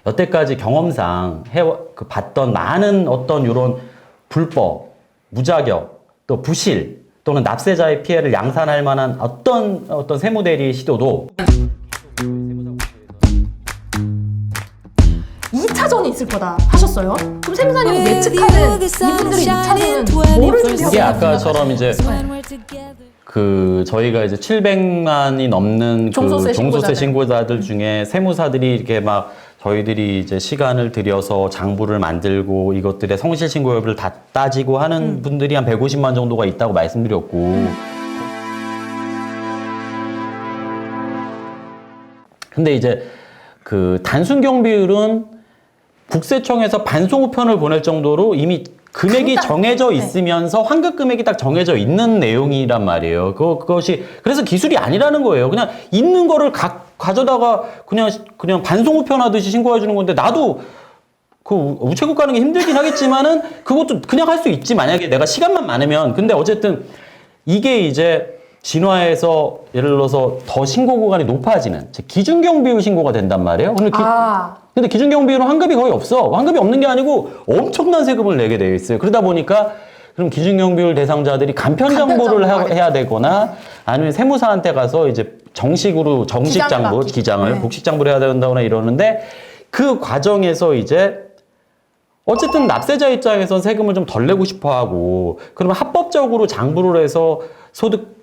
여태까지 경험상 봤던 많은 어떤 이런 불법, 무자격, 또 부실, 또는 납세자의 피해를 양산할 만한 어떤 세무대리 시도도 2차전이 있을 거다 하셨어요? 그럼 세무사님이 예측하는 이분들의 2차전은 뭐를 준비하고 이게 아까처럼 이제 저희가 이제 700만이 넘는 종소세 신고자들 중에 세무사들이 이렇게 막 저희들이 이제 시간을 들여서 장부를 만들고 이것들의 성실 신고 여부를 다 따지고 하는 분들이 한 150만 정도가 있다고 말씀드렸고. 근데 이제 단순 경비율은 국세청에서 반송우편을 보낼 정도로 이미 금액이 정해져 있으면서 환급 금액이 딱 정해져 있는 내용이란 말이에요. 그것이 그래서 기술이 아니라는 거예요. 그냥 있는 거를 가져다가 그냥 반송우편 하듯이 신고해 주는 건데, 나도 우체국 가는 게 힘들긴 하겠지만은 그것도 그냥 할 수 있지, 만약에 내가 시간만 많으면. 근데 어쨌든 이게 이제 진화해서 예를 들어서 더 신고 구간이 높아지는 기준경비율 신고가 된단 말이에요. 근데 기준경비율은 환급이 거의 없어. 환급이 없는 게 아니고 엄청난 세금을 내게 되어 있어요. 그러다 보니까 그럼 기준경비율 대상자들이 간편장부를 해야 되거나 아니면 세무사한테 가서 이제 정식 장부, 기장을 네. 복식장부를 해야 된다거나 이러는데, 그 과정에서 이제 어쨌든 납세자 입장에선 세금을 좀 덜 내고 싶어 하고, 그러면 합법적으로 장부를 해서 소득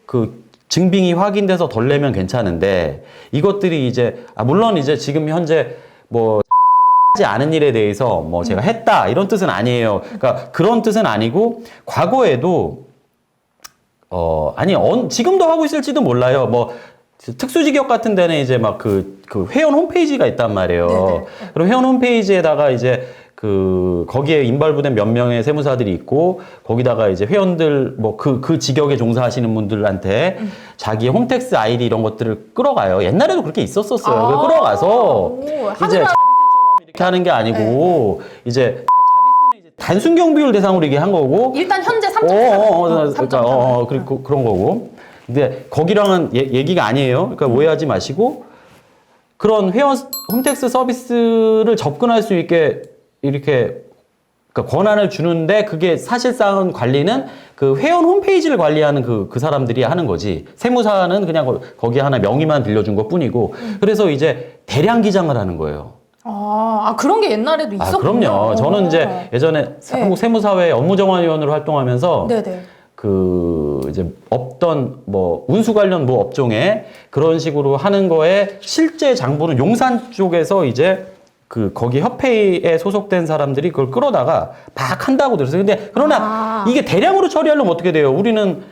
증빙이 확인돼서 덜 내면 괜찮은데, 이것들이 이제 물론 이제 지금 현재 하지 않은 일에 대해서 제가 했다 이런 뜻은 아니에요. 그러니까 그런 뜻은 아니고, 과거에도 지금도 하고 있을지도 몰라요. 특수직역 같은 데는 이제 막 회원 홈페이지가 있단 말이에요. 네네. 그럼 회원 홈페이지에다가 이제 거기에 인발부된 몇 명의 세무사들이 있고, 거기다가 이제 회원들, 그 직역에 종사하시는 분들한테 자기 홈택스 아이디 이런 것들을 끌어가요. 옛날에도 그렇게 있었었어요. 끌어가서 이제 자비스처럼 이렇게 하는 게 아니고, 이제 자비스는 이제 단순 경비율 대상으로 이게 한 거고, 일단 현재 3.3. 그러니까 그리고 그런 거고. 근데 거기랑은 얘기가 아니에요. 그러니까 오해하지 마시고, 그런 회원 홈택스 서비스를 접근할 수 있게 이렇게 권한을 주는데, 그게 사실상 관리는 회원 홈페이지를 관리하는 그 사람들이 하는 거지, 세무사는 그냥 거기 하나 명의만 빌려준 것 뿐이고. 그래서 이제 대량 기장을 하는 거예요. 그런 게 옛날에도 있었군요. 그럼요. 저는 이제 예전에 한국세무사회 업무정화위원으로 활동하면서 네네. 이제 없던 운수 관련 업종에 그런 식으로 하는 거에 실제 장부는 용산 쪽에서 이제 거기 협회에 소속된 사람들이 그걸 끌어다가 막 한다고 들었어요. 근데 그러나 이게 대량으로 처리하려면 어떻게 돼요? 우리는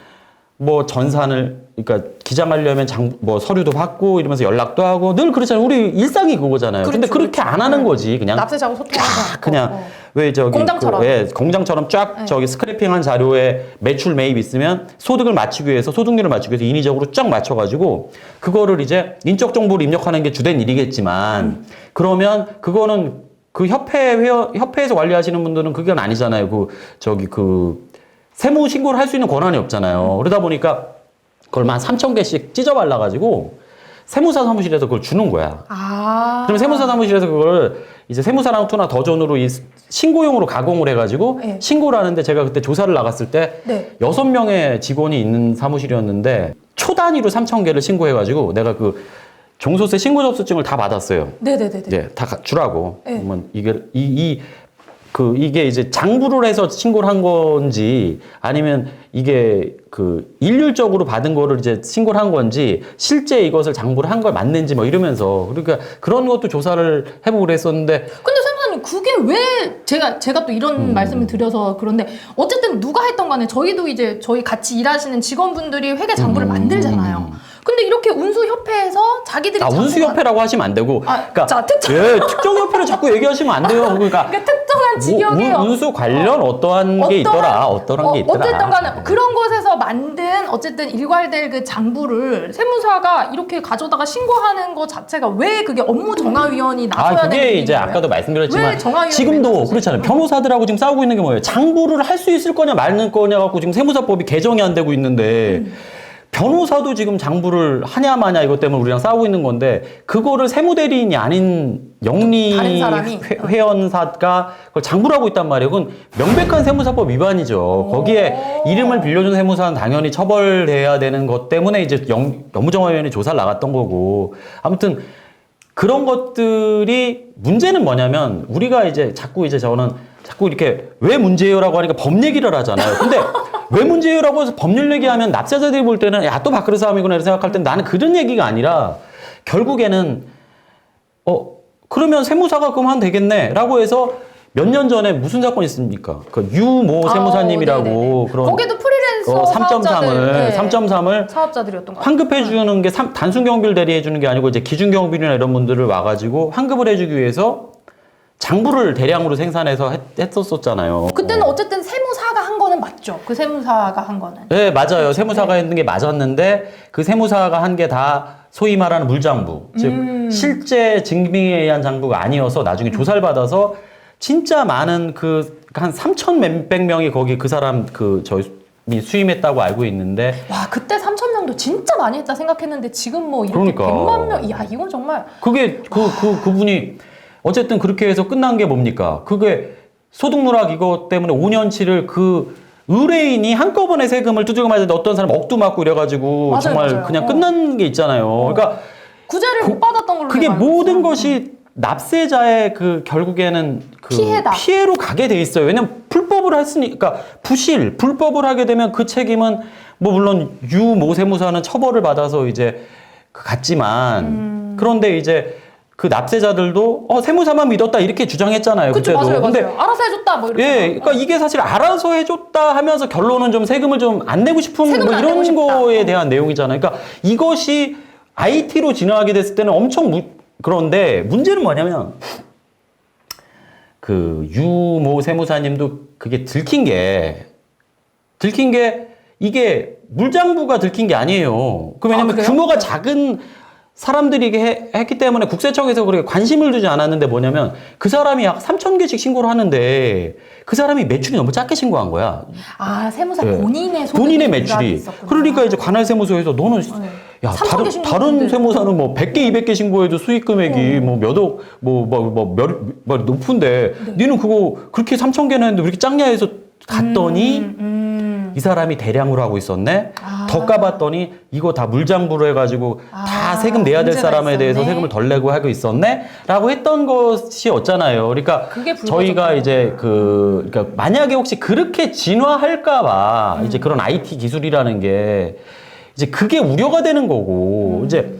전산을, 그러니까 기장하려면 서류도 받고 이러면서 연락도 하고 늘 그렇잖아요. 우리 일상이 그거잖아요. 그렇죠, 근데 그렇게 안 하는 거지. 그냥 납세자하고 소통하고 그냥 왜 공장처럼. 공장처럼 쫙 스크래핑한 자료에 매출 매입 있으면 소득을 맞추기 위해서, 소득률을 맞추기 위해서 인위적으로 쫙 맞춰가지고 그거를 이제 인적 정보를 입력하는 게 주된 일이겠지만, 그러면 그거는 협회에서 관리하시는 분들은 그건 아니잖아요. 세무 신고를 할 수 있는 권한이 없잖아요. 그러다 보니까 그걸 한 3,000개씩 찢어 발라가지고 세무사 사무실에서 그걸 주는 거야. 그럼 세무사 사무실에서 그걸 이제 세무사랑 투나 더존으로 이 신고용으로 가공을 해가지고 신고를 하는데, 제가 그때 조사를 나갔을 때 6명의 직원이 있는 사무실이었는데 초 단위로 3,000개를 신고해가지고 내가 종소세 신고 접수증을 다 받았어요. 네네네. 다 주라고. 그러면 이게 이제 장부를 해서 신고를 한 건지, 아니면 이게 일률적으로 받은 거를 이제 신고를 한 건지, 실제 이것을 장부를 한 걸 맞는지 이러면서, 그러니까 그런 것도 조사를 해보고 그랬었는데. 근데 세무사님, 그게 왜 제가 또 이런 말씀을 드려서 그런데, 어쨌든 누가 했던 간에 저희도 이제 저희 같이 일하시는 직원분들이 회계 장부를 만들잖아요. 근데 이렇게 운수협회에서 자기들이 운수협회라고 하시면 안 되고, 특정협회를 자꾸 얘기하시면 안 돼요. 그러니까 특정한 직역에 운수 관련 어떠한 게 있더라. 어쨌든 간에 그런 곳에서 만든 어쨌든 일괄될 그 장부를 세무사가 이렇게 가져다가 신고하는 것 자체가 왜 그게 업무정화위원이 나서야 되는 그게 이제 거예요? 아까도 말씀드렸지만 정화위원회 지금도 그렇잖아요. 변호사들하고 지금 싸우고 있는 게 뭐예요? 장부를 할 수 있을 거냐 말는 거냐 갖고 지금 세무사법이 개정이 안 되고 있는데, 변호사도 지금 장부를 하냐 마냐 이것 때문에 우리랑 싸우고 있는 건데 그거를 세무대리인이 아닌 영리 다른 사람이? 회원사가 그걸 장부를 하고 있단 말이에요. 그건 명백한 세무사법 위반이죠. 거기에 이름을 빌려준 세무사는 당연히 처벌돼야 되는 것 때문에 이제 영무정화위원회 조사를 나갔던 거고 아무튼 그런 것들이 문제는 뭐냐면 우리가 이제 자꾸 이렇게 왜 문제예요라고 하니까 법 얘기를 하잖아요. 근데 왜 문제예요라고 해서 법률 얘기하면 납세자들이 볼 때는 야 또 밥그릇 싸움이구나 이렇게 생각할 텐데 나는 그런 얘기가 아니라 결국에는 그러면 세무사가 그럼 하면 되겠네라고 해서 몇 년 전에 무슨 사건이 있습니까? 그 유모 세무사님이라고 그런 거기도 프리랜서 3.3을 사업자들이었던 것 같아요. 환급해 주는 게 단순 경비를 대리해 주는 게 아니고 이제 기준 경비나 이런 분들을 와가지고 환급을 해주기 위해서 장부를 대량으로 생산해서 했었잖아요. 그때는 어쨌든 세무사가 한 거는 맞죠. 그 세무사가 한 거는. 네, 맞아요. 세무사가 했는 게 맞았는데 그 세무사가 한 게 다 소위 말하는 물장부. 즉 실제 증빙에 의한 장부가 아니어서 나중에 조사를 받아서 진짜 많은 한 3천 몇백 명이 거기 그 사람 저희 수임했다고 알고 있는데 와, 그때 3천 명도 진짜 많이 했다 생각했는데 지금 뭐 이렇게 그러니까. 100만 명. 야, 이건 정말 그게 그분이 어쨌든 그렇게 해서 끝난 게 뭡니까? 그게 소득누락 이거 때문에 5년치를 그 의뢰인이 한꺼번에 세금을 두들겨 맞았는데 어떤 사람 억두 맞고 이래가지고 맞아요, 정말 맞아요. 그냥 끝난 게 있잖아요. 그러니까 구제를 못 받았던 걸로 그게 제가 알고 모든 있어요. 것이 납세자의 결국에는 피해다. 피해로 가게 돼 있어요. 왜냐면 불법을 했으니까 불법을 하게 되면 그 책임은 뭐 물론 유모 세무사는 처벌을 받아서 이제 갔지만 그런데 이제 그 납세자들도 세무사만 믿었다 이렇게 주장했잖아요. 그쵸, 그때도. 맞아요, 근데 맞아요. 알아서 해줬다 뭐 이렇게. 예, 그러니까 이게 사실 알아서 해줬다 하면서 결론은 좀 세금을 좀 안 내고 싶은 세금을 뭐 안 내고 이런 싶다. 거에 대한 내용이잖아요. 그러니까 이것이 IT로 진화하게 됐을 때는 그런데 문제는 뭐냐면 그 유모 세무사님도 그게 들킨 게 이게 물장부가 들킨 게 아니에요. 왜냐면 그래요? 규모가 작은 사람들이 했기 때문에 국세청에서 그렇게 관심을 두지 않았는데 뭐냐면 그 사람이 약 3,000개씩 신고를 하는데 그 사람이 매출이 너무 작게 신고한 거야. 아, 세무사 네. 본인의 소득이 본인의 부담이 매출이. 있었구나. 그러니까 이제 관할세무소에서 너는 야 3,000개 신고했는데. 다른 세무사는 뭐 100개, 200개 신고해도 수익 금액이 뭐 몇 억, 몇 높은데 니는 그거 그렇게 3,000개나 했는데 왜 이렇게 작냐 해서 갔더니 이 사람이 대량으로 하고 있었네. 더 까봤더니 이거 다 물장부로 해가지고 다 세금 내야 될 문제가 사람에 대해서 있었네. 세금을 덜 내고 하고 있었네.라고 했던 것이었잖아요. 그러니까 그게 저희가 이제 그러니까 만약에 혹시 그렇게 진화할까봐 이제 그런 IT 기술이라는 게 이제 그게 우려가 되는 거고 이제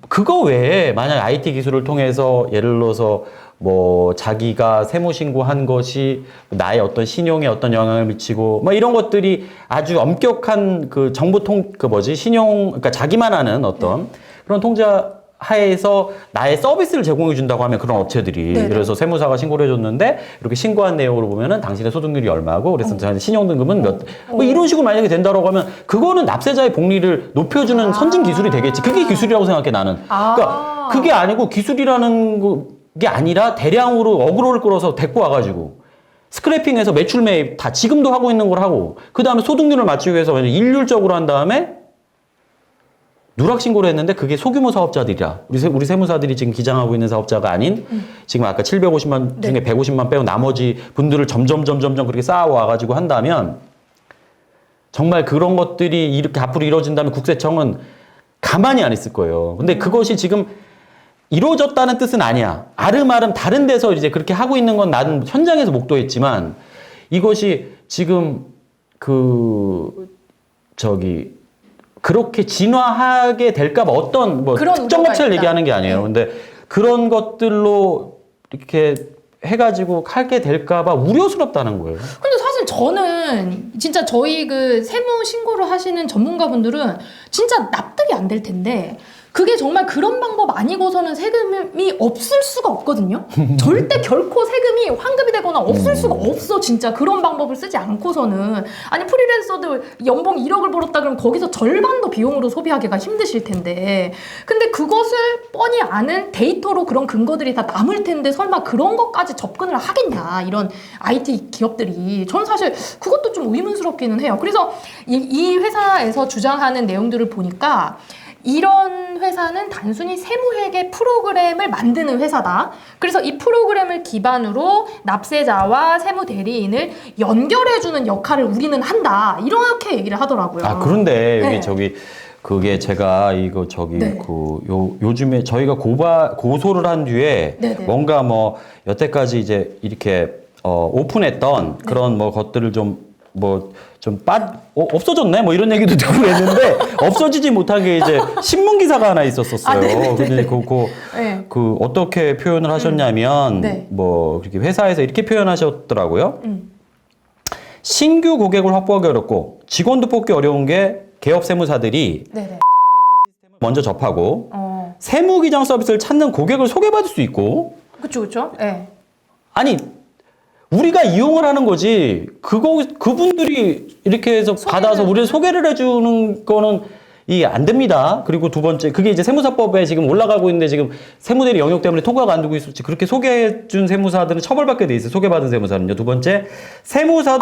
그거 외에 만약 IT 기술을 통해서 예를 들어서 뭐 자기가 세무 신고한 것이 나의 어떤 신용에 어떤 영향을 미치고 뭐 이런 것들이 아주 엄격한 그 정보 신용 그러니까 자기만 아는 어떤 그런 통제 하에서 나의 서비스를 제공해 준다고 하면 그런 업체들이 네네. 그래서 세무사가 신고를 해줬는데 이렇게 신고한 내용으로 보면은 당신의 소득률이 얼마고 그래서 신용 등급은 뭐 이런 식으로 만약에 된다라고 하면 그거는 납세자의 복리를 높여주는 선진 기술이 되겠지. 그게 기술이라고 생각해 나는. 그러니까 그게 아니고 기술이라는 게 아니라 대량으로 어그로를 끌어서 데리고 와가지고 스크래핑해서 매출 매입 다 지금도 하고 있는 걸 하고 그 다음에 소득률을 맞추기 위해서 일률적으로 한 다음에 누락 신고를 했는데 그게 소규모 사업자들이라 우리 세무사들이 지금 기장하고 있는 사업자가 아닌 지금 아까 750만 중에 150만 빼고 나머지 분들을 점점 그렇게 쌓아와가지고 한다면 정말 그런 것들이 이렇게 앞으로 이루어진다면 국세청은 가만히 안 있을 거예요. 근데 그것이 지금 이루어졌다는 뜻은 아니야. 아름아름 다른 데서 이제 그렇게 하고 있는 건 나는 현장에서 목도했지만 이것이 지금 그렇게 진화하게 될까봐 어떤 뭐 특정 업체를 얘기하는 게 아니에요. 근데 그런 것들로 이렇게 해가지고 하게 될까봐 우려스럽다는 거예요. 근데 사실 저는 진짜 저희 그 세무 신고를 하시는 전문가분들은 진짜 납득이 안 될 텐데 그게 정말 그런 방법 아니고서는 세금이 없을 수가 없거든요. 절대 결코 세금이 환급이 되거나 없을 수가 없어. 진짜 그런 방법을 쓰지 않고서는. 아니 프리랜서들 연봉 1억을 벌었다 그러면 거기서 절반도 비용으로 소비하기가 힘드실 텐데, 근데 그것을 뻔히 아는 데이터로 그런 근거들이 다 남을 텐데 설마 그런 것까지 접근을 하겠냐, 이런 IT 기업들이. 전 사실 그것도 좀 의문스럽기는 해요. 그래서 이 회사에서 주장하는 내용들을 보니까 이런 회사는 단순히 세무회계 프로그램을 만드는 회사다. 그래서 이 프로그램을 기반으로 납세자와 세무대리인을 연결해주는 역할을 우리는 한다. 이렇게 얘기를 하더라고요. 아, 그런데 여기 네. 그게 제가 네. 요즘에 저희가 고소를 한 뒤에 네네. 뭔가 뭐 여태까지 이제 이렇게 오픈했던 그런 뭐 것들을 없어졌네? 뭐 이런 얘기도 듣고 그랬는데, 없어지지 못한 게 이제 신문기사가 하나 있었었어요. 아, 네네네. 근데 네. 어떻게 표현을 하셨냐면, 네. 뭐, 그렇게 회사에서 이렇게 표현하셨더라고요. 신규 고객을 확보하기 어렵고, 직원도 뽑기 어려운 게 개업 세무사들이 네네. 먼저 접하고, 세무기장 서비스를 찾는 고객을 소개받을 수 있고, 그쵸. 네. 아니, 우리가 이용을 하는 거지, 그분들이 이렇게 해서 받아서 우리를 소개를 해주는 거는 이게 안 됩니다. 그리고 두 번째, 그게 이제 세무사법에 지금 올라가고 있는데 지금 세무대리 영역 때문에 통과가 안 되고 있을지, 그렇게 소개해준 세무사들은 처벌받게 돼 있어요. 소개받은 세무사는요. 두 번째, 세무사도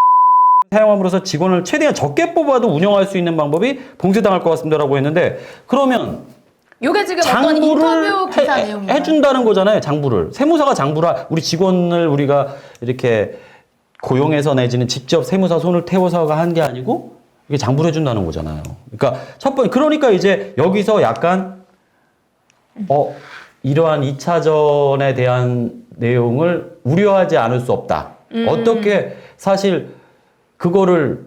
사용함으로써 직원을 최대한 적게 뽑아도 운영할 수 있는 방법이 봉쇄당할 것 같습니다라고 했는데, 그러면 요게 지금 어떤 인터뷰 기사 내용이에요. 해준다는 거잖아요. 장부를. 세무사가 장부를, 우리 직원을 우리가 이렇게 고용해서 내지는 직접 세무사 손을 태워서가 한 게 아니고 이게 장부를 해준다는 거잖아요. 그러니까 첫 번째, 그러니까 이제 여기서 약간 이러한 2차전에 대한 내용을 우려하지 않을 수 없다. 어떻게 사실 그거를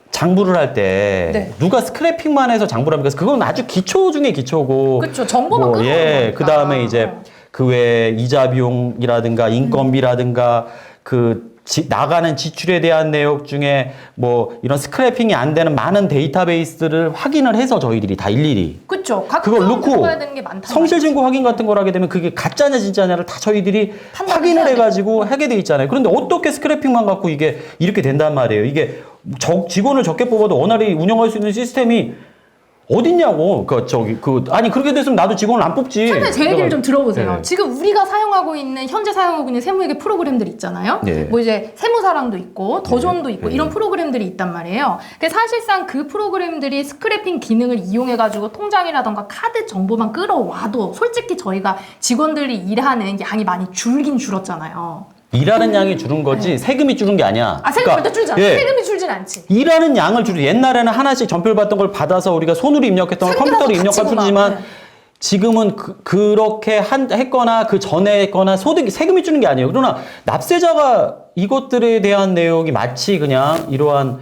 장부를 할 때 네. 누가 스크래핑만 해서 장부를 합니까? 그건 아주 기초 중에 기초고. 그쵸. 정보만 끊어놓은 거니까. 그 다음에 이제 그 외에 이자 비용이라든가 인건비라든가 나가는 지출에 대한 내용 중에 뭐 이런 스크래핑이 안 되는 많은 데이터베이스를 확인을 해서 저희들이 다 일일이 그쵸. 그걸 넣고 들어가야 되는 게 많다. 성실증거 확인 같은 걸 하게 되면 그게 가짜냐 진짜냐를 다 저희들이 판단을 확인을 해야 해가지고 하게 돼 있잖아요. 그런데 어떻게 스크래핑만 갖고 이게 이렇게 된단 말이에요. 이게 직원을 적게 뽑아도 원활히 운영할 수 있는 시스템이 어딨냐고. 아니, 그렇게 됐으면 나도 직원을 안 뽑지. 선생님, 제 얘기를 좀 들어보세요. 네. 지금 우리가 현재 사용하고 있는 세무회계 프로그램들 있잖아요. 네. 뭐 이제 세무사랑도 있고, 더존도 있고, 이런 프로그램들이 있단 말이에요. 사실상 그 프로그램들이 스크래핑 기능을 이용해가지고 통장이라던가 카드 정보만 끌어와도 솔직히 저희가 직원들이 일하는 양이 많이 줄긴 줄었잖아요. 일하는 양이 줄은 거지 세금이 줄은 게 아니야. 세금 절대 줄지 않아. 세금이 줄진 않지. 일하는 양을 옛날에는 하나씩 전표를 받던 걸 받아서 우리가 손으로 입력했던 걸 컴퓨터로 입력할 뿐이지만 지금은 그렇게 했거나 그 전에 했거나 세금이 주는 게 아니에요. 그러나 납세자가 이것들에 대한 내용이 마치 그냥 이러한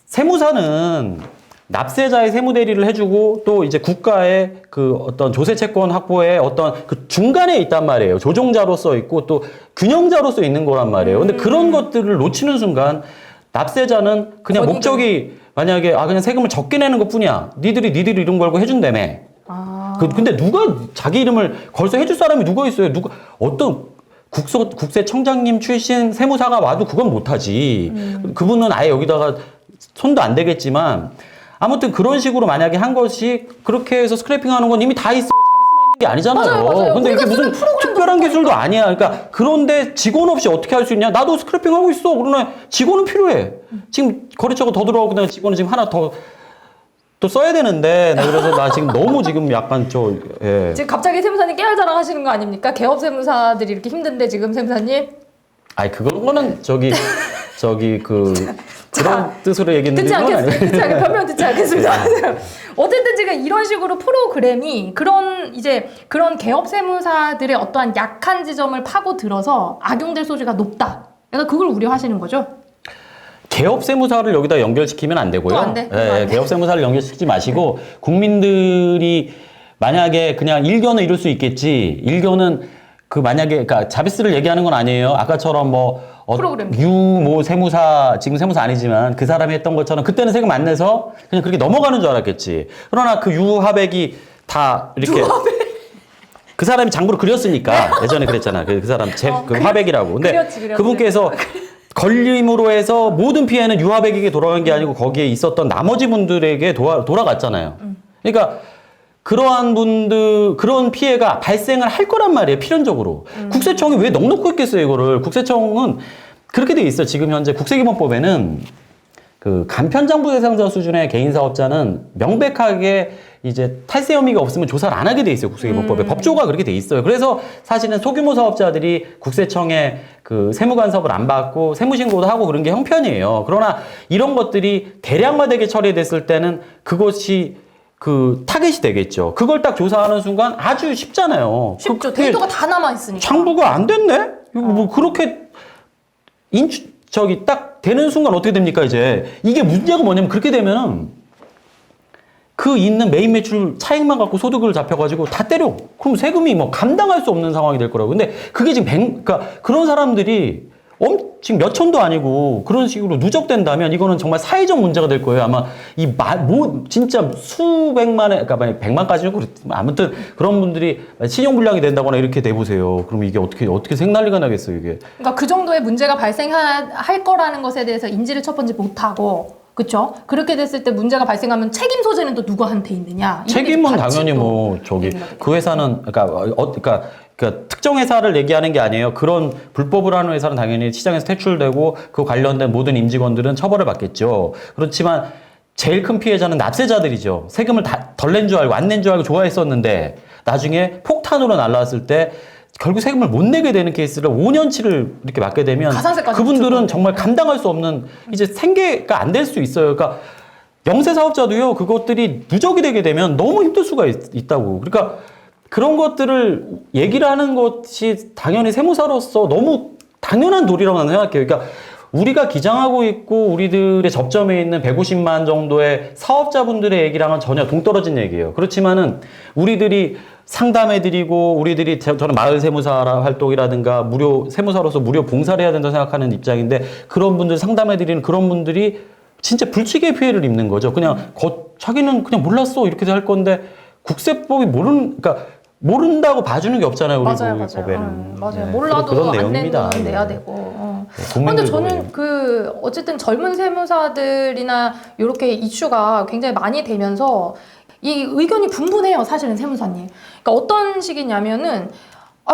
세무사는 납세자의 세무대리를 해주고 또 이제 국가의 그 어떤 조세채권 확보에 어떤 그 중간에 있단 말이에요. 조종자로서 있고 또 균형자로서 있는 거란 말이에요. 근데 그런 것들을 놓치는 순간 납세자는 그냥 목적이 만약에 그냥 세금을 적게 내는 것 뿐이야. 니들이 이름 걸고 해준다며. 근데 누가 자기 이름을 걸서 해줄 사람이 누가 있어요? 어떤 국세청장님 출신 세무사가 와도 그건 못하지. 그분은 아예 여기다가 손도 안 대겠지만 아무튼 그런 식으로 만약에 한 것이 그렇게 해서 스크래핑 하는 건 이미 다 있어요. 자비스만 있는 게 아니잖아요. 맞아요. 근데 이게 무슨 특별한 기술도 아니야. 그러니까 그런데 직원 없이 어떻게 할 수 있냐? 나도 스크래핑 하고 있어. 그러나 직원은 필요해. 지금 거래처가 더 들어가고 그다음에 직원은 지금 하나 더 또 써야 되는데 그래서 나 지금 너무 지금 약간 지금 갑자기 세무사님 깨알 자랑하시는 거 아닙니까? 개업 세무사들이 이렇게 힘든데 지금 세무사님? 아니 그거는 그런 뜻으로 얘기했는데 듣지 않게 변명 듣지 않겠습니다. 어쨌든 지금 이런 식으로 프로그램이 그런 개업 세무사들의 어떠한 약한 지점을 파고 들어서 악용될 소지가 높다. 그러니까 그걸 우려하시는 거죠? 개업 세무사를 여기다 연결시키면 안 되고요. 안 돼? 네, 개업 세무사를 연결시키지 마시고 국민들이 만약에 그냥 일견은 이룰 수 있겠지. 일견은 그러니까 자비스를 얘기하는 건 아니에요. 아까처럼 프로그램. 유모 세무사, 지금 세무사 아니지만 그 사람이 했던 것처럼 그때는 세금 안 내서 그냥 그렇게 넘어가는 줄 알았겠지. 그러나 그 유하백이 다 이렇게 그 사람이 장부를 그렸으니까 예전에 그랬잖아. 그 사람 그 화백이라고. 근데 그렸지. 그분께서 걸림으로 해서 모든 피해는 유하백에게 돌아간 게 아니고 거기에 있었던 나머지 분들에게 돌아갔잖아요. 그러니까 그러한 분들, 그런 피해가 발생을 할 거란 말이에요, 필연적으로. 국세청이 왜 넉넉히 했겠어요, 이거를. 국세청은 그렇게 돼 있어. 지금 현재 국세기본법에는 그 간편장부 대상자 수준의 개인 사업자는 명백하게 이제 탈세 혐의가 없으면 조사를 안 하게 돼 있어요, 국세기본법에. 법조가 그렇게 돼 있어요. 그래서 사실은 소규모 사업자들이 국세청에 그 세무 간섭을 안 받고 세무 신고도 하고 그런 게 형편이에요. 그러나 이런 것들이 대량화되게 처리됐을 때는 그것이 그 타겟이 되겠죠. 그걸 딱 조사하는 순간 아주 쉽잖아요. 쉽죠. 데이터가 다 남아있으니까. 장부가 안 됐네? 이거 뭐 그렇게 저기 딱 되는 순간 어떻게 됩니까, 이제? 이게 문제가 뭐냐면 그렇게 되면은 그 있는 매입 매출 차익만 갖고 소득을 잡혀가지고 다 때려. 그럼 세금이 뭐 감당할 수 없는 상황이 될 거라고. 근데 그게 지금 그러니까 그런 사람들이 지금 몇 천도 아니고 그런 식으로 누적된다면 이거는 정말 사회적 문제가 될 거예요. 아마 진짜 수백만에, 그러니까 만약 100만까지는 그렇지만 아무튼 그런 분들이 신용불량이 된다거나 이렇게 돼보세요. 그럼 이게 어떻게 생난리가 나겠어요, 이게. 그러니까 그 정도의 문제가 발생할 거라는 것에 대해서 인지를 첫 번째 못하고, 그렇죠? 그렇게 됐을 때 문제가 발생하면 책임 소재는 또 누구한테 있느냐? 책임은 당연히 뭐 저기 그 회사는 그러니까 특정 회사를 얘기하는 게 아니에요. 그런 불법을 하는 회사는 당연히 시장에서 퇴출되고 그 관련된 모든 임직원들은 처벌을 받겠죠. 그렇지만 제일 큰 피해자는 납세자들이죠. 세금을 덜 낸 줄 알고 안 낸 줄 알고 좋아했었는데 나중에 폭탄으로 날라왔을 때 결국 세금을 못 내게 되는 케이스를 5년치를 이렇게 맞게 되면 그분들은 정말 감당할 수 없는 이제 생계가 안 될 수 있어요. 그러니까 영세 사업자도요. 그것들이 누적이 되게 되면 너무 힘들 수가 있다고. 그러니까 그런 것들을 얘기를 하는 것이 당연히 세무사로서 너무 당연한 도리라고 나는 생각해요. 그러니까 우리가 기장하고 있고 우리들의 접점에 있는 150만 정도의 사업자분들의 얘기랑은 전혀 동떨어진 얘기예요. 그렇지만은 우리들이 상담해드리고 우리들이 저는 마을 세무사 활동이라든가 무료 세무사로서 무료 봉사를 해야 된다고 생각하는 입장인데 그런 분들 상담해드리는 그런 분들이 진짜 불치기의 피해를 입는 거죠. 그냥 자기는 그냥 몰랐어 이렇게 할 건데 국세법이 그러니까 모른다고 봐주는 게 없잖아요, 우리 법에는. 맞아요. 네, 몰라도 그런 안 내용입니다. 내는 내야 되고. 네, 근데 저는 어쨌든 젊은 세무사들이나 이렇게 이슈가 굉장히 많이 되면서 이 의견이 분분해요, 사실은 세무사님. 그러니까 어떤 식이냐면은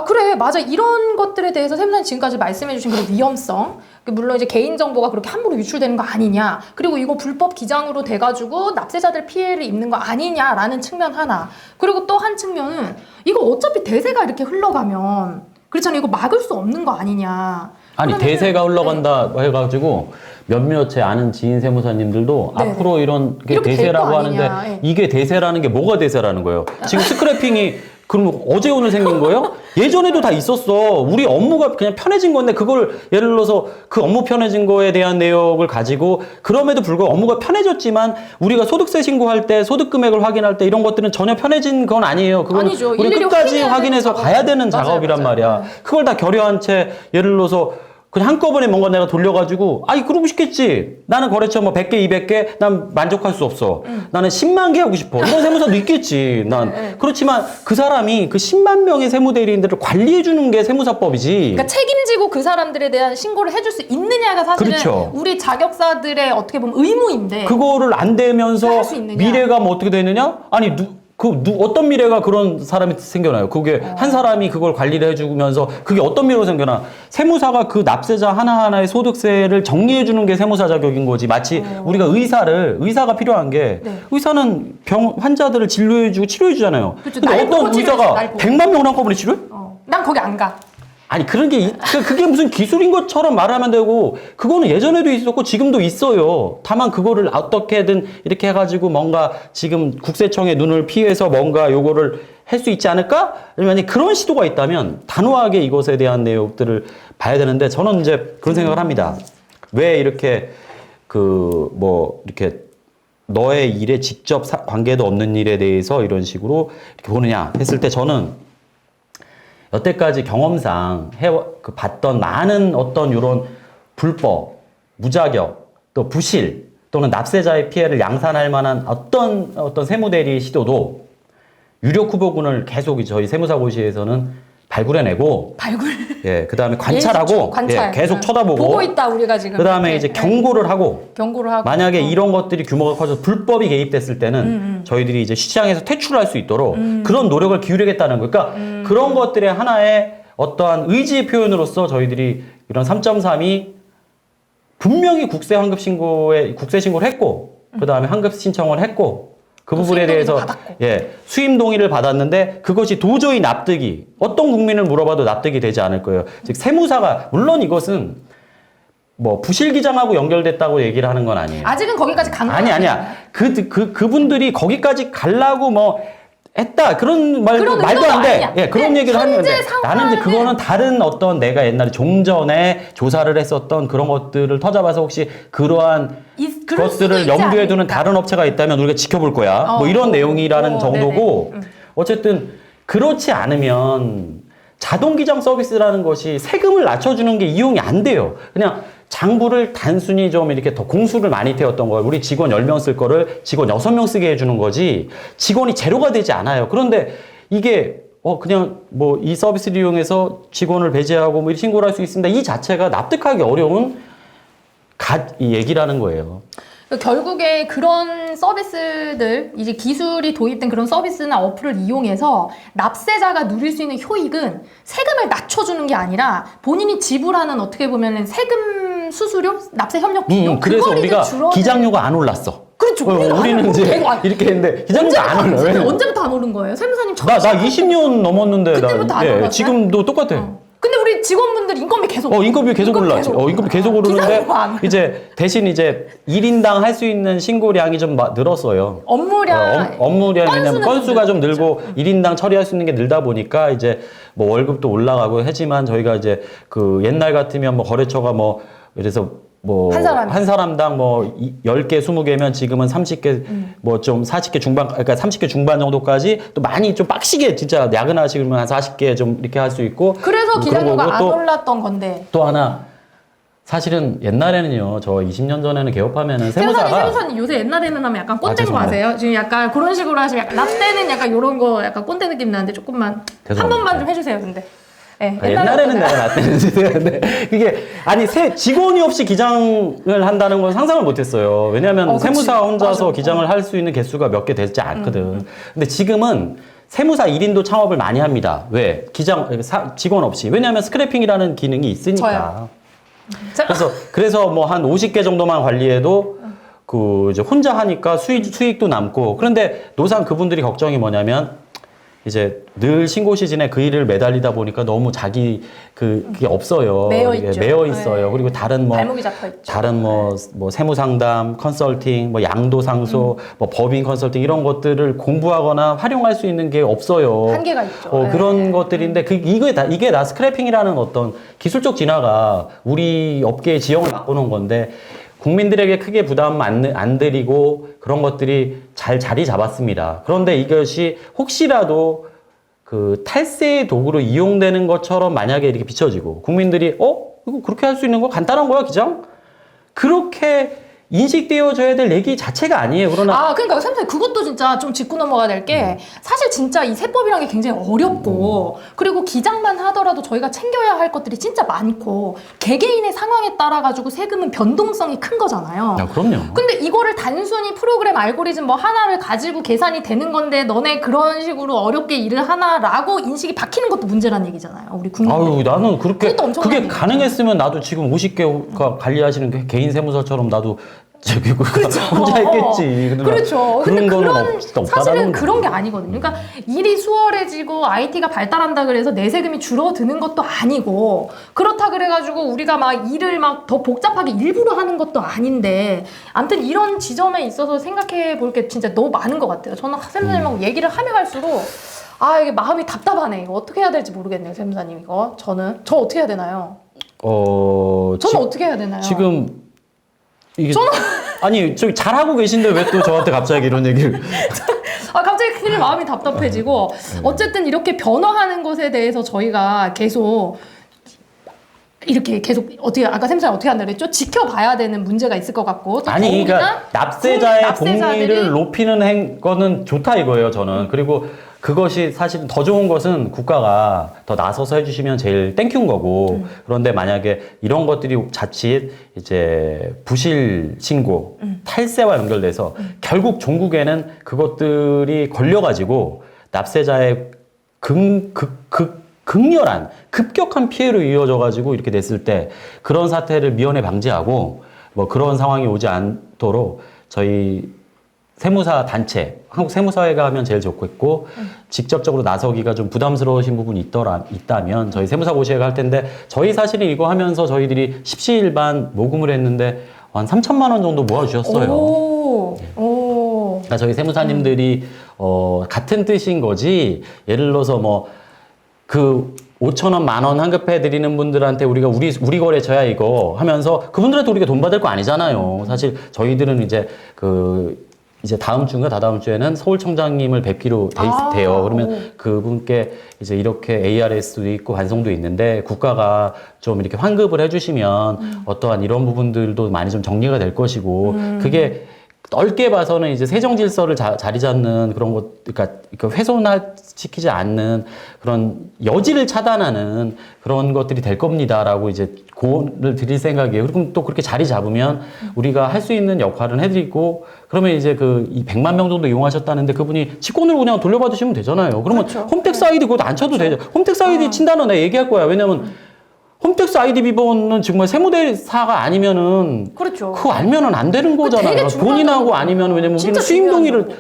그래, 맞아. 이런 것들에 대해서 세무사님 지금까지 말씀해주신 그런 위험성. 물론 이제 개인정보가 그렇게 함부로 유출되는 거 아니냐. 그리고 이거 불법 기장으로 돼가지고 납세자들 피해를 입는 거 아니냐라는 측면 하나. 그리고 또 한 측면은 이거 어차피 대세가 이렇게 흘러가면 그렇잖아요. 이거 막을 수 없는 거 아니냐. 아니, 대세가 흘러간다 해가지고 몇몇 제 아는 지인 세무사님들도 네. 앞으로 이런 게 이렇게 대세라고 될 거 하는데 아니냐. 네. 이게 대세라는 게 뭐가 대세라는 거예요? 지금 스크래핑이 그럼 어제 오늘 생긴 거예요? 예전에도 다 있었어. 우리 업무가 그냥 편해진 건데 그걸 예를 들어서 그 업무 편해진 거에 대한 내역을 가지고 그럼에도 불구하고 업무가 편해졌지만 우리가 소득세 신고할 때 소득 금액을 확인할 때 이런 것들은 전혀 편해진 건 아니에요. 그건 아니죠. 우리 일일이 끝까지 확인해야 확인해서 되는 가야 되는 작업. 작업이란 맞아요. 말이야. 그걸 다 결여한 채 예를 들어서 그냥 한꺼번에 뭔가 내가 돌려가지고 그러고 싶겠지. 나는 거래처 뭐 100개, 200개 난 만족할 수 없어. 나는 10만 개 하고 싶어. 이런 세무사도 있겠지. 난. 그렇지만 그 사람이 그 10만 명의 세무대리인들을 관리해주는 게 세무사법이지. 그러니까 책임지고 그 사람들에 대한 신고를 해줄 수 있느냐가 사실은 그렇죠. 우리 자격사들의 어떻게 보면 의무인데 그거를 안 되면서 할수 있느냐. 미래가 뭐 어떻게 되느냐? 아니, 어떤 미래가 그런 사람이 생겨나요? 그게 한 사람이 그걸 관리를 해주면서 그게 어떤 미래로 생겨나? 세무사가 그 납세자 하나하나의 소득세를 정리해주는 게 세무사 자격인 거지. 마치 우리가 의사가 필요한 게 네. 의사는 환자들을 진료해주고 치료해주잖아요. 그렇죠. 근데 날 보고 어떤 치료해줘, 의사가 날 보고. 100만 명을 한꺼번에 치료해? 난 거기 안 가. 아니 그런 게 그게 무슨 기술인 것처럼 말하면 되고 그거는 예전에도 있었고 지금도 있어요. 다만 그거를 어떻게든 이렇게 해가지고 뭔가 지금 국세청의 눈을 피해서 뭔가 요거를 할 수 있지 않을까? 만약 그런 시도가 있다면 단호하게 이것에 대한 내용들을 봐야 되는데 저는 이제 그런 생각을 합니다. 왜 이렇게 이렇게 너의 일에 직접 관계도 없는 일에 대해서 이런 식으로 이렇게 보느냐 했을 때 저는 여태까지 경험상 봤던 많은 어떤 이런 불법, 무자격, 또 부실 또는 납세자의 피해를 양산할 만한 어떤 세무대리 시도도 유력 후보군을 계속 저희 세무사고시에서는 발굴해내고 예, 그다음에 관찰하고 관찰. 예, 계속 쳐다보고 보고 있다 우리가 지금. 그다음에 이제 경고를 하고 만약에 이런 것들이 규모가 커져서 불법이 개입됐을 때는 저희들이 이제 시장에서 퇴출할 수 있도록 그런 노력을 기울이겠다는 거. 그러니까 그런 것들의 하나의 어떠한 의지의 표현으로서 저희들이 이런 3.3이 분명히 국세 환급 신고를 했고 그다음에 환급 신청을 했고 그 부분에 대해서 예, 수임 동의를 받았는데 그것이 도저히 납득이 어떤 국민을 물어봐도 납득이 되지 않을 거예요. 즉 세무사가 물론 이것은 뭐 부실기장하고 연결됐다고 얘기를 하는 건 아니에요. 아직은 거기까지 간 건 아니야. 그분들이 거기까지 가려고 뭐 했다 그런 말도 말도 안 돼. 예, 그런 얘기를 하는 건데 나는 이제 그거는 다른 어떤 내가 옛날에 종전에 조사를 했었던 그런 것들을 터잡아서 혹시 그러한 것들을 염두에 두는 다른 업체가 있다면 우리가 지켜볼 거야. 뭐 이런 내용이라는 정도고 어쨌든 그렇지 않으면 자동 기장 서비스라는 것이 세금을 낮춰주는 게 이용이 안 돼요. 그냥 장부를 단순히 좀 이렇게 더 공수를 많이 태웠던 걸 우리 직원 10명 쓸 거를 직원 6명 쓰게 해주는 거지 직원이 제로가 되지 않아요. 그런데 이게 그냥 뭐 이 서비스를 이용해서 직원을 배제하고 뭐 신고를 할 수 있습니다. 이 자체가 납득하기 어려운 이 얘기라는 거예요. 결국에 그런 서비스들, 이제 기술이 도입된 그런 서비스나 어플을 이용해서 납세자가 누릴 수 있는 효익은 세금을 낮춰주는 게 아니라 본인이 지불하는 어떻게 보면 세금 수수료, 납세 협력 비용 그래서 우리가 기장료가 안 올랐어. 그렇죠. 우리는 이제 이렇게 했는데 기장료가 안 올라요. 언제부터 안 오른 거예요? 세무사님 나 20년 넘었는데 그때부터 안 올랐어요? 지금도 똑같아. 근데 우리 직원분들 인건비 계속 인건비 계속 올랐지. 인건비 계속 오르는데 이제 대신 이제 1인당 할 수 있는 신고량이 좀 늘었어요. 업무량 왜냐면 건수가 좀 늘고 1인당 처리할 수 있는 게 늘다 보니까 이제 뭐 월급도 올라가고 하지만 저희가 이제 그 옛날 같으면 뭐 거래처가 뭐 그래서 뭐 한 사람당 뭐 10개, 20개면 지금은 30개 뭐 좀 40개 중반 그러니까 30개 중반 정도까지 또 많이 좀 빡시게 진짜 야근하시면 한 40개 좀 이렇게 할 수 있고 그래서 기장료가 안 올랐던 건데 또 하나 사실은 옛날에는요 저 20년 전에는 개업하면은 세무사님 요새 옛날에는 하면 약간 꼰대인 거 아세요? 지금 약간 그런 식으로 하시면 약간 납세는 약간 요런 거 약간 꼰대 느낌 나는데 조금만 한 번만 좀 해주세요 근데 네, 옛날에는 내가 낫대는데 그게 아니 직원이 없이 기장을 한다는 건 상상을 못했어요. 왜냐하면 세무사 혼자서 기장을 할 수 있는 개수가 몇 개 되지 않거든. 근데 지금은 세무사 1인도 창업을 많이 합니다. 왜? 직원 없이. 왜냐하면 스크래핑이라는 기능이 있으니까. 그래서 뭐 한 50개 정도만 관리해도 이제 혼자 하니까 수익도 남고. 그런데 노상 그분들이 걱정이 뭐냐면 이제 늘 신고 시즌에 그 일을 매달리다 보니까 너무 그게 없어요. 매여 있어요. 네. 그리고 다른 발목이 잡혀 있죠. 다른 뭐 세무 상담, 컨설팅, 뭐 양도 상소, 뭐 법인 컨설팅 이런 것들을 공부하거나 활용할 수 있는 게 없어요. 한계가 있죠. 그런 것들인데 이게 다 스크래핑이라는 어떤 기술적 진화가 우리 업계의 지형을 바꾸는 건데 국민들에게 크게 부담 안 드리고 그런 것들이 잘 자리 잡았습니다. 그런데 이것이 혹시라도 그 탈세의 도구로 이용되는 것처럼 만약에 이렇게 비춰지고 국민들이 이거 그렇게 할 수 있는 거 간단한 거야 기장? 그렇게 인식되어져야 될 얘기 자체가 아니에요. 그러나 그러니까 선생님 그것도 진짜 좀 짚고 넘어가야 될 게 사실 진짜 이 세법이라는 게 굉장히 어렵고 그리고 기장만 하더라도 저희가 챙겨야 할 것들이 진짜 많고 개개인의 상황에 따라 가지고 세금은 변동성이 큰 거잖아요. 그럼요. 근데 이거를 단순히 프로그램 알고리즘 뭐 하나를 가지고 계산이 되는 건데 너네 그런 식으로 어렵게 일을 하나라고 인식이 박히는 것도 문제란 얘기잖아요. 우리 국민. 나는 그게 가능했으면 나도 지금 50개가 관리하시는 개인 세무서처럼 나도 그렇죠. 혼자 했겠지. 그렇죠. 그런 거는 사실은 그런 게 아니거든요. 그러니까 일이 수월해지고 IT가 발달한다 그래서 내 세금이 줄어드는 것도 아니고 그렇다 그래가지고 우리가 막 일을 막 더 복잡하게 일부러 하는 것도 아닌데 아무튼 이런 지점에 있어서 생각해 볼 게 진짜 너무 많은 것 같아요. 저는 세무사님하고 얘기를 하면 할수록 이게 마음이 답답하네. 이거 어떻게 해야 될지 모르겠네요, 세무사님 이거. 저 어떻게 해야 되나요? 저는 어떻게 해야 되나요? 지금 아니 저기 잘하고 계신데 왜 또 저한테 갑자기 이런 얘기를 갑자기 괜히 마음이 답답해지고 어쨌든 이렇게 변화하는 것에 대해서 저희가 계속 이렇게 계속 어떻게 아까 샘사님 어떻게 한다 그랬죠? 지켜봐야 되는 문제가 있을 것 같고 또 아니 더욱이나 그러니까 납세자의 납세자들이 동의를 높이는 거는 좋다 이거예요 저는. 그리고 그것이 사실 더 좋은 것은 국가가 더 나서서 해주시면 제일 땡큐인 거고. 그런데 만약에 이런 것들이 자칫 이제 부실 신고, 탈세와 연결돼서 결국 종국에는 그것들이 걸려가지고 납세자의 극렬한 급격한 피해로 이어져가지고 이렇게 됐을 때 그런 사태를 미연에 방지하고 뭐 그런 상황이 오지 않도록 저희 세무사 단체, 한국 세무사회가 하면 제일 좋겠고 직접적으로 나서기가 좀 부담스러우신 부분이 있다면 저희 세무사고시회가 할 텐데 저희 사실은 이거 하면서 저희들이 십시일반 모금을 했는데 한 3천만 원 정도 모아주셨어요. 오. 그러니까 저희 세무사님들이 같은 뜻인 거지. 예를 들어서 뭐 그 5천 원, 만 원 환급해 드리는 분들한테 우리가 우리 거래처야 이거 하면서 그분들한테 우리가 돈 받을 거 아니잖아요. 사실 저희들은 이제 다음 주인가 다다음 주에는 서울청장님을 뵙기로 돼요. 그러면 그분께 이제 이렇게 ARS도 있고 반송도 있는데 국가가 좀 이렇게 환급을 해주시면 어떠한 이런 부분들도 많이 좀 정리가 될 것이고 그게 넓게 봐서는 이제 세정 질서를 자리 잡는 그런 것, 그러니까 훼손시키지 않는 그런 여지를 차단하는 그런 것들이 될 겁니다라고 이제 고언을 드릴 생각이에요. 그럼 또 그렇게 자리 잡으면 우리가 할 수 있는 역할은 해드리고 그러면 이제 이 100만 명 정도 이용하셨다는데 그분이 직권으로 그냥 돌려받으시면 되잖아요. 그러면 그렇죠. 홈택스 아이디 그것도 안 쳐도 되죠. 홈택스 아이디 친다는 애 얘기할 거야. 왜냐면 홈택스 아이디 비번은 정말 세무대사가 아니면은 그렇죠. 그거 알면은 안 되는 거잖아요. 되게 중요한 본인하고 거거든요. 아니면 왜냐면 우리는 진짜 수임 중요한 동의를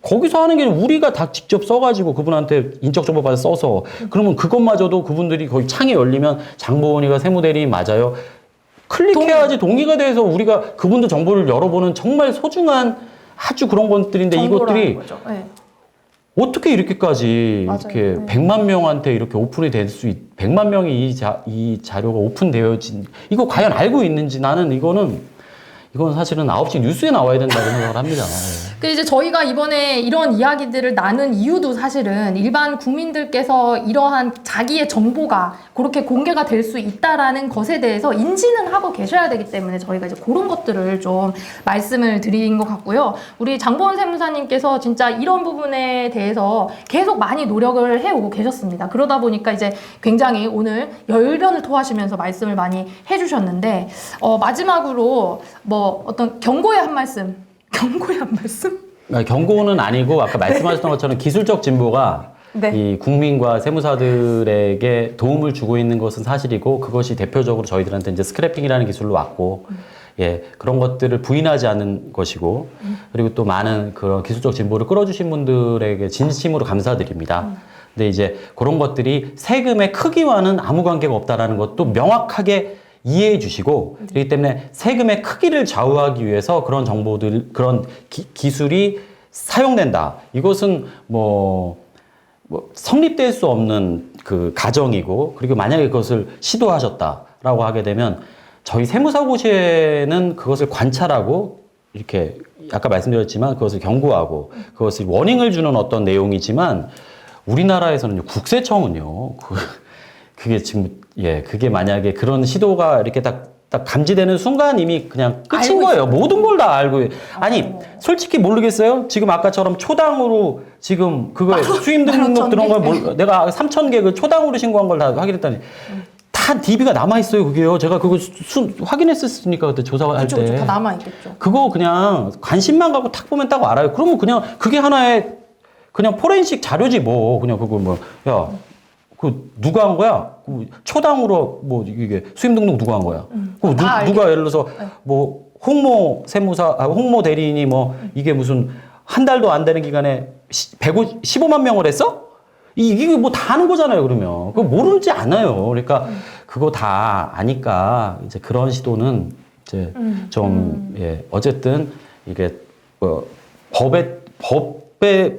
거기서 하는 게 우리가 다 직접 써가지고 그분한테 인적 정보 받아 써서 그러면 그것마저도 그분들이 거의 창이 열리면 장보은이가 세무대리인 맞아요. 클릭해야지 동의가 돼서 우리가 그분들 정보를 열어보는 정말 소중한 아주 그런 것들인데 이것들이 거죠. 네. 어떻게 이렇게까지 맞아요. 이렇게 네. 100만 명한테 이렇게 오픈이 될 100만 명이 이 자료가 오픈되어진 이거 과연 알고 있는지 나는 이건 사실은 9시 뉴스에 나와야 된다고 생각을 합니다. 그 이제 저희가 이번에 이런 이야기들을 나눈 이유도 사실은 일반 국민들께서 이러한 자기의 정보가 그렇게 공개가 될 수 있다라는 것에 대해서 인지는 하고 계셔야 되기 때문에 저희가 이제 그런 것들을 좀 말씀을 드린 것 같고요. 우리 장보은 세무사님께서 진짜 이런 부분에 대해서 계속 많이 노력을 해오고 계셨습니다. 그러다 보니까 이제 굉장히 오늘 열변을 토하시면서 말씀을 많이 해주셨는데 마지막으로 뭐 어떤 경고의 한 말씀 경고는 아니고 아까 말씀하셨던 것처럼 기술적 진보가 네. 이 국민과 세무사들에게 도움을 주고 있는 것은 사실이고 그것이 대표적으로 저희들한테 이제 스크래핑이라는 기술로 왔고 예, 그런 것들을 부인하지 않는 것이고 그리고 또 많은 그런 기술적 진보를 끌어주신 분들에게 진심으로 감사드립니다. 근데 이제 그런 것들이 세금의 크기와는 아무 관계가 없다라는 것도 명확하게 이해해 주시고 그렇기 때문에 세금의 크기를 좌우하기 위해서 그런 정보들, 그런 기술이 사용된다. 이것은 뭐 성립될 수 없는 그 가정이고 그리고 만약에 그것을 시도하셨다라고 하게 되면 저희 세무사고시에는 그것을 관찰하고 이렇게 아까 말씀드렸지만 그것을 경고하고 그것을 워닝을 주는 어떤 내용이지만 우리나라에서는요, 국세청은요, 그게 지금, 예, 그게 만약에 그런 시도가 이렇게 딱 감지되는 순간 이미 그냥 끝인 거예요. 모든 걸 다 알고. 아니, 솔직히 모르겠어요? 지금 아까처럼 초당으로 지금 그거에 수임 등록 들어온 걸 내가 3,000개 그 초당으로 신고한 걸 다 확인했다니. 다 DB가 남아있어요, 그게요. 제가 그거 확인했었으니까, 그때 조사할 때. 다 남아있겠죠. 그거 그냥 관심만 갖고 탁 보면 딱 알아요. 그러면 그냥 그게 하나의 그냥 포렌식 자료지 뭐. 그냥 그거 뭐, 야. 그 누가 한 거야? 초당으로 뭐 이게 수임 등록 누가 한 거야? 누가 예를 들어서 뭐 홍모 세무사, 홍모 대리인이 뭐 이게 무슨 한 달도 안 되는 기간에 15만 명을 했어? 이게 뭐 다 아는 거잖아요, 그러면. 그거 모르지 않아요. 그러니까 그거 다 아니까 이제 그런 시도는 이제 좀, 예, 어쨌든 이게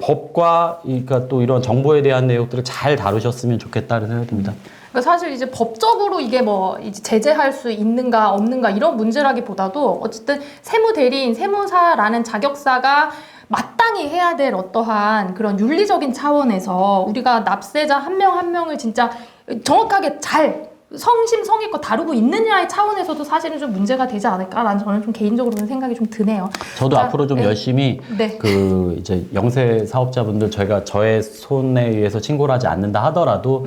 법과 그러니까 또 이런 정보에 대한 내용들을 잘 다루셨으면 좋겠다는 생각이 듭니다. 그러니까 사실 이제 법적으로 이게 뭐 이제 제재할 수 있는가 없는가 이런 문제라기보다도 어쨌든 세무대리인, 세무사라는 자격사가 마땅히 해야 될 어떠한 그런 윤리적인 차원에서 우리가 납세자 한 명 한 명을 진짜 정확하게 잘 성심성의껏 다루고 있느냐의 차원에서도 사실은 좀 문제가 되지 않을까라는 저는 좀 개인적으로는 생각이 좀 드네요. 저도 자, 앞으로 좀 네. 열심히 네. 그 이제 영세 사업자분들 저희가 저의 손에 의해서 신고를 하지 않는다 하더라도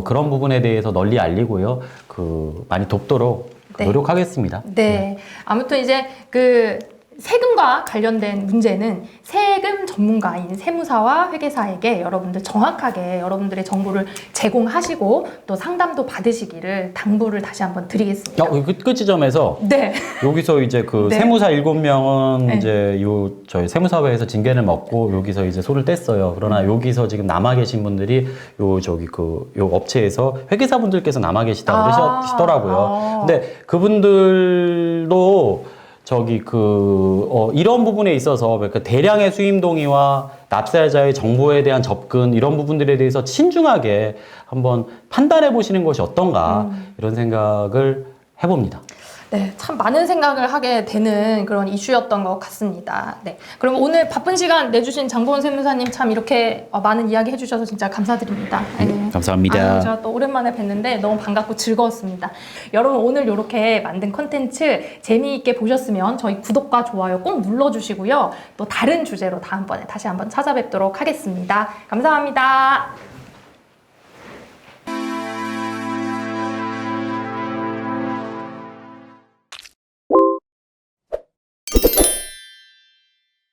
그런 부분에 대해서 널리 알리고요. 그 많이 돕도록 네. 노력하겠습니다. 네. 아무튼 이제 그 세금과 관련된 문제는 세금 전문가인 세무사와 회계사에게 여러분들 정확하게 여러분들의 정보를 제공하시고 또 상담도 받으시기를 당부를 다시 한번 드리겠습니다. 끝 지점에서 네. 여기서 이제 그 네. 세무사 7명은 네. 이제 저희 세무사회에서 징계를 먹고 여기서 이제 손을 뗐어요. 그러나 여기서 지금 남아 계신 분들이 요 업체에서 회계사분들께서 남아 계시다고 그러시더라고요. 근데 그분들도 이런 부분에 있어서 그 대량의 수임 동의와 납세자의 정보에 대한 접근 이런 부분들에 대해서 신중하게 한번 판단해 보시는 것이 어떤가 이런 생각을 해봅니다. 네, 참 많은 생각을 하게 되는 그런 이슈였던 것 같습니다. 네, 그럼 오늘 바쁜 시간 내주신 장보은 세무사님 참 이렇게 많은 이야기 해주셔서 진짜 감사드립니다. 네. 감사합니다. 제가 또 오랜만에 뵀는데 너무 반갑고 즐거웠습니다. 여러분 오늘 이렇게 만든 컨텐츠 재미있게 보셨으면 저희 구독과 좋아요 꼭 눌러주시고요. 또 다른 주제로 다음번에 다시 한번 찾아뵙도록 하겠습니다. 감사합니다.